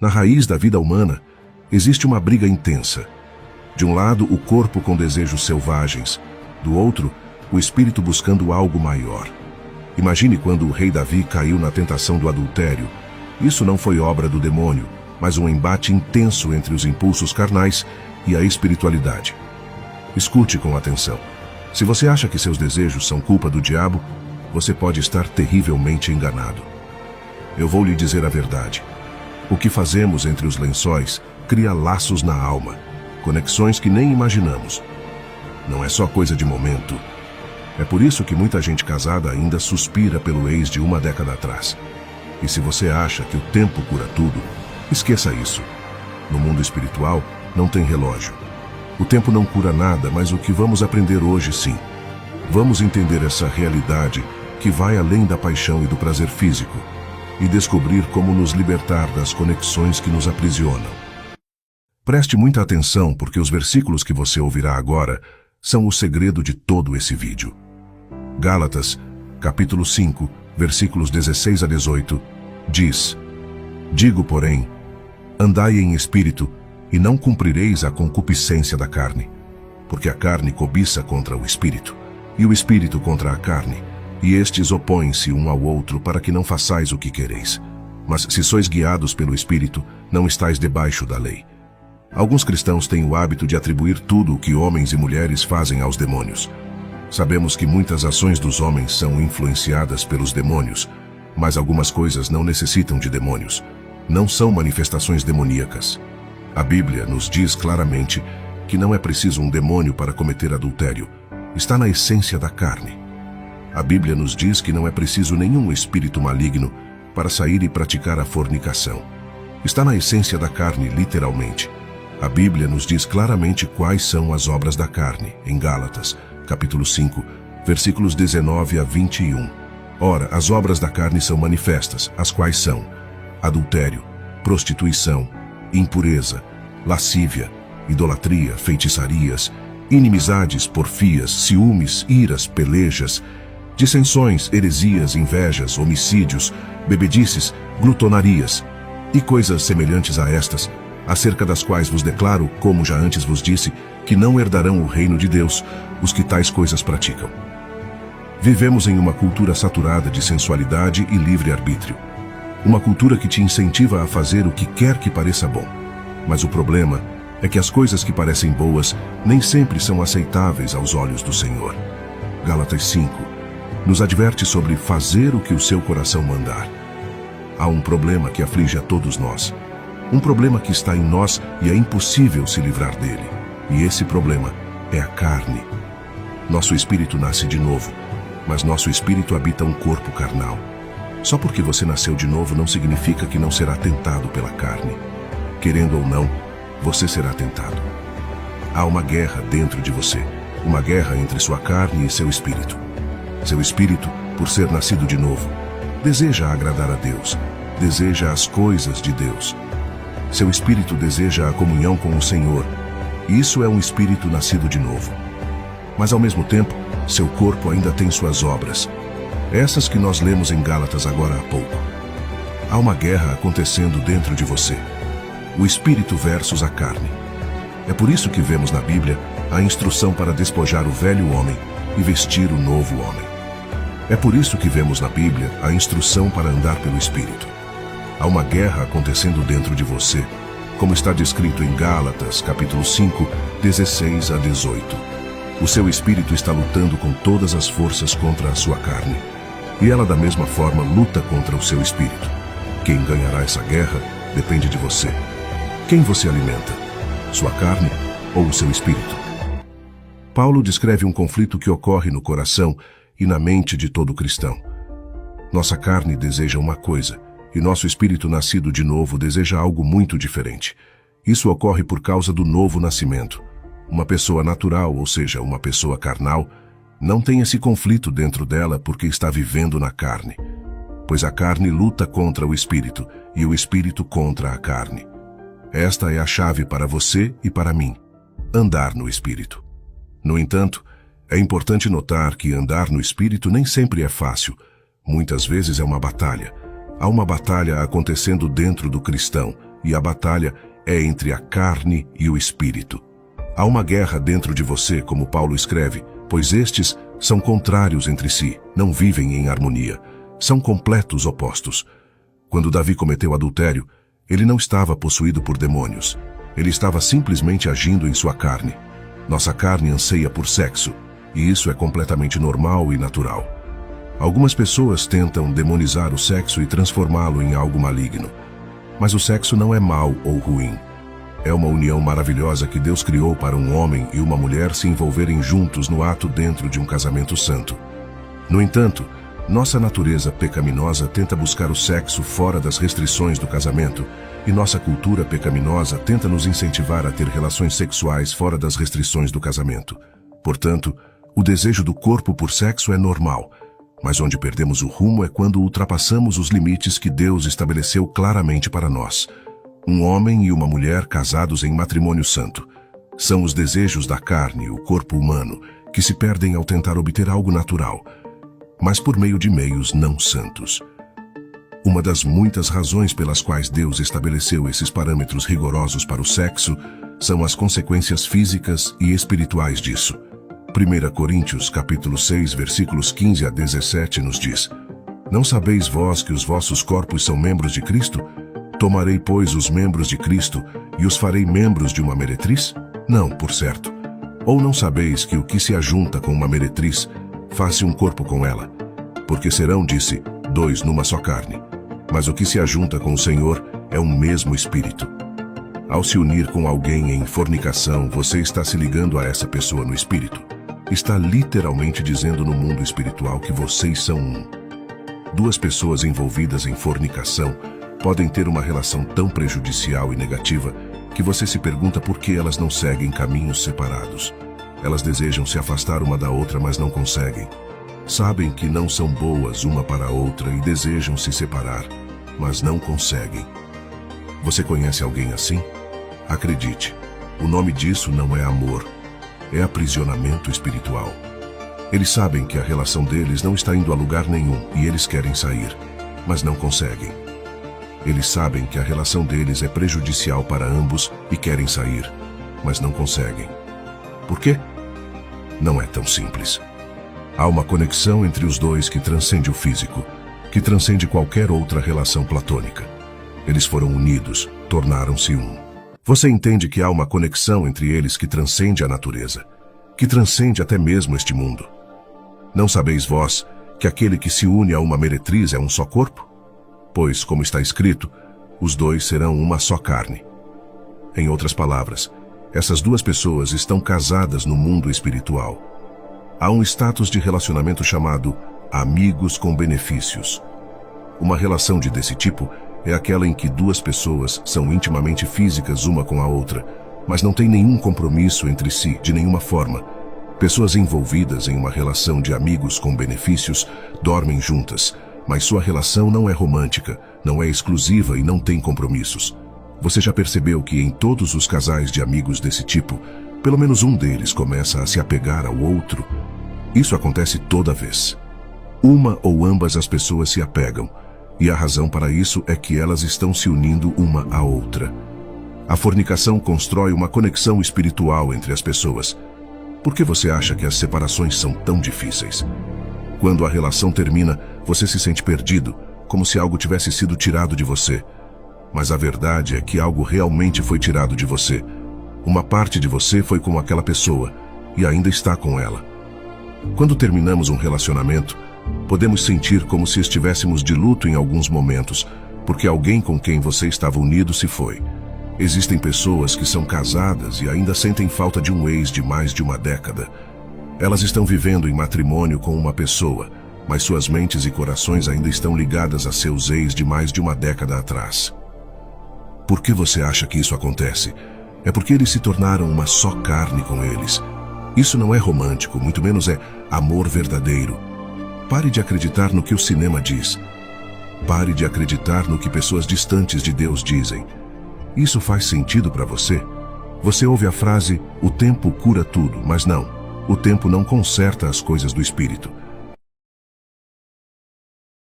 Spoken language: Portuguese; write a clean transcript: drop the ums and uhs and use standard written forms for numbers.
Na raiz da vida humana, existe uma briga intensa. De um lado, o corpo com desejos selvagens. Do outro, o espírito buscando algo maior. Imagine quando o rei Davi caiu na tentação do adultério. Isso não foi obra do demônio, mas um embate intenso entre os impulsos carnais e a espiritualidade. Escute com atenção. Se você acha que seus desejos são culpa do diabo, você pode estar terrivelmente enganado. Eu vou lhe dizer a verdade. O que fazemos entre os lençóis cria laços na alma, conexões que nem imaginamos. Não é só coisa de momento. É por isso que muita gente casada ainda suspira pelo ex de uma década atrás. E se você acha que o tempo cura tudo, esqueça isso. No mundo espiritual, não tem relógio. O tempo não cura nada, mas o que vamos aprender hoje, sim. Vamos entender essa realidade que vai além da paixão e do prazer físico e descobrir como nos libertar das conexões que nos aprisionam. Preste muita atenção, porque os versículos que você ouvirá agora são o segredo de todo esse vídeo. Gálatas, capítulo 5, versículos 16 a 18, diz: Digo, porém, andai em espírito, e não cumprireis a concupiscência da carne, porque a carne cobiça contra o espírito, e o espírito contra a carne, e estes opõem-se um ao outro para que não façais o que quereis. Mas se sois guiados pelo espírito, não estáis debaixo da lei. Alguns cristãos têm o hábito de atribuir tudo o que homens e mulheres fazem aos demônios. Sabemos que muitas ações dos homens são influenciadas pelos demônios, mas algumas coisas não necessitam de demônios. Não são manifestações demoníacas. A Bíblia nos diz claramente que não é preciso um demônio para cometer adultério. Está na essência da carne. A Bíblia nos diz que não é preciso nenhum espírito maligno para sair e praticar a fornicação. Está na essência da carne, literalmente. A Bíblia nos diz claramente quais são as obras da carne, em Gálatas, capítulo 5, versículos 19 a 21. Ora, as obras da carne são manifestas, as quais são adultério, prostituição, impureza, lascívia, idolatria, feitiçarias, inimizades, porfias, ciúmes, iras, pelejas, dissensões, heresias, invejas, homicídios, bebedices, glutonarias e coisas semelhantes a estas, acerca das quais vos declaro, como já antes vos disse, que não herdarão o reino de Deus os que tais coisas praticam. Vivemos em uma cultura saturada de sensualidade e livre-arbítrio. Uma cultura que te incentiva a fazer o que quer que pareça bom. Mas o problema é que as coisas que parecem boas nem sempre são aceitáveis aos olhos do Senhor. Gálatas 5 nos adverte sobre fazer o que o seu coração mandar. Há um problema que aflige a todos nós. Um problema que está em nós e é impossível se livrar dele. E esse problema é a carne. Nosso espírito nasce de novo, mas nosso espírito habita um corpo carnal. Só porque você nasceu de novo não significa que não será tentado pela carne. Querendo ou não, você será tentado. Há uma guerra dentro de você, uma guerra entre sua carne e seu espírito. Seu espírito, por ser nascido de novo, deseja agradar a Deus, deseja as coisas de Deus. Seu espírito deseja a comunhão com o Senhor, e isso é um espírito nascido de novo. Mas ao mesmo tempo, seu corpo ainda tem suas obras, essas que nós lemos em Gálatas agora há pouco. Há uma guerra acontecendo dentro de você, o espírito versus a carne. É por isso que vemos na Bíblia a instrução para despojar o velho homem e vestir o novo homem. É por isso que vemos na Bíblia a instrução para andar pelo Espírito. Há uma guerra acontecendo dentro de você, como está descrito em Gálatas, capítulo 5, 16 a 18. O seu espírito está lutando com todas as forças contra a sua carne, e ela da mesma forma luta contra o seu espírito. Quem ganhará essa guerra depende de você. Quem você alimenta? Sua carne ou o seu espírito? Paulo descreve um conflito que ocorre no coração e na mente de todo cristão. Nossa carne deseja uma coisa, e nosso espírito nascido de novo deseja algo muito diferente. Isso ocorre por causa do novo nascimento. Uma pessoa natural, ou seja, uma pessoa carnal, não tem esse conflito dentro dela porque está vivendo na carne. Pois a carne luta contra o espírito e o espírito contra a carne. Esta é a chave para você e para mim: andar no espírito. No entanto, é importante notar que andar no espírito nem sempre é fácil. Muitas vezes é uma batalha. Há uma batalha acontecendo dentro do cristão, e a batalha é entre a carne e o espírito. Há uma guerra dentro de você, como Paulo escreve, pois estes são contrários entre si, não vivem em harmonia, são completos opostos. Quando Davi cometeu adultério, ele não estava possuído por demônios, ele estava simplesmente agindo em sua carne. Nossa carne anseia por sexo, e isso é completamente normal e natural. Algumas pessoas tentam demonizar o sexo e transformá-lo em algo maligno. Mas o sexo não é mau ou ruim. É uma união maravilhosa que Deus criou para um homem e uma mulher se envolverem juntos no ato dentro de um casamento santo. No entanto, nossa natureza pecaminosa tenta buscar o sexo fora das restrições do casamento, e nossa cultura pecaminosa tenta nos incentivar a ter relações sexuais fora das restrições do casamento. Portanto, o desejo do corpo por sexo é normal, mas onde perdemos o rumo é quando ultrapassamos os limites que Deus estabeleceu claramente para nós. Um homem e uma mulher casados em matrimônio santo. São os desejos da carne, o corpo humano, que se perdem ao tentar obter algo natural, mas por meio de meios não santos. Uma das muitas razões pelas quais Deus estabeleceu esses parâmetros rigorosos para o sexo são as consequências físicas e espirituais disso. 1 Coríntios capítulo 6, versículos 15 a 17 nos diz: Não sabeis vós que os vossos corpos são membros de Cristo? Tomarei, pois, os membros de Cristo e os farei membros de uma meretriz? Não, por certo. Ou não sabeis que o que se ajunta com uma meretriz faz-se um corpo com ela? Porque serão, disse, dois numa só carne. Mas o que se ajunta com o Senhor é um mesmo espírito. Ao se unir com alguém em fornicação, você está se ligando a essa pessoa no espírito. Está literalmente dizendo no mundo espiritual que vocês são um. Duas pessoas envolvidas em fornicação podem ter uma relação tão prejudicial e negativa que você se pergunta por que elas não seguem caminhos separados. Elas desejam se afastar uma da outra, mas não conseguem. Sabem que não são boas uma para a outra e desejam se separar, mas não conseguem. Você conhece alguém assim? Acredite, o nome disso não é amor. É aprisionamento espiritual. Eles sabem que a relação deles não está indo a lugar nenhum e eles querem sair, mas não conseguem. Eles sabem que a relação deles é prejudicial para ambos e querem sair, mas não conseguem. Por quê? Não é tão simples. Há uma conexão entre os dois que transcende o físico, que transcende qualquer outra relação platônica. Eles foram unidos, tornaram-se um. Você entende que há uma conexão entre eles que transcende a natureza, que transcende até mesmo este mundo. Não sabeis vós que aquele que se une a uma meretriz é um só corpo? Pois, como está escrito, os dois serão uma só carne. Em outras palavras, essas duas pessoas estão casadas no mundo espiritual. Há um status de relacionamento chamado amigos com benefícios. Uma relação desse tipo é aquela em que duas pessoas são intimamente físicas uma com a outra, mas não têm nenhum compromisso entre si de nenhuma forma. Pessoas envolvidas em uma relação de amigos com benefícios dormem juntas, mas sua relação não é romântica, não é exclusiva e não tem compromissos. Você já percebeu que em todos os casais de amigos desse tipo, pelo menos um deles começa a se apegar ao outro? Isso acontece toda vez. Uma ou ambas as pessoas se apegam, e a razão para isso é que elas estão se unindo uma à outra. A fornicação constrói uma conexão espiritual entre as pessoas. Por que você acha que as separações são tão difíceis? Quando a relação termina, você se sente perdido, como se algo tivesse sido tirado de você. Mas a verdade é que algo realmente foi tirado de você. Uma parte de você foi com aquela pessoa, e ainda está com ela. Quando terminamos um relacionamento, podemos sentir como se estivéssemos de luto em alguns momentos, porque alguém com quem você estava unido se foi. Existem pessoas que são casadas e ainda sentem falta de um ex de mais de uma década. Elas estão vivendo em matrimônio com uma pessoa, mas suas mentes e corações ainda estão ligadas a seus ex de mais de uma década atrás. Por que você acha que isso acontece? É porque eles se tornaram uma só carne com eles. Isso não é romântico, muito menos é amor verdadeiro. Pare de acreditar no que o cinema diz. Pare de acreditar no que pessoas distantes de Deus dizem. Isso faz sentido para você? Você ouve a frase, o tempo cura tudo, mas não. O tempo não conserta as coisas do espírito.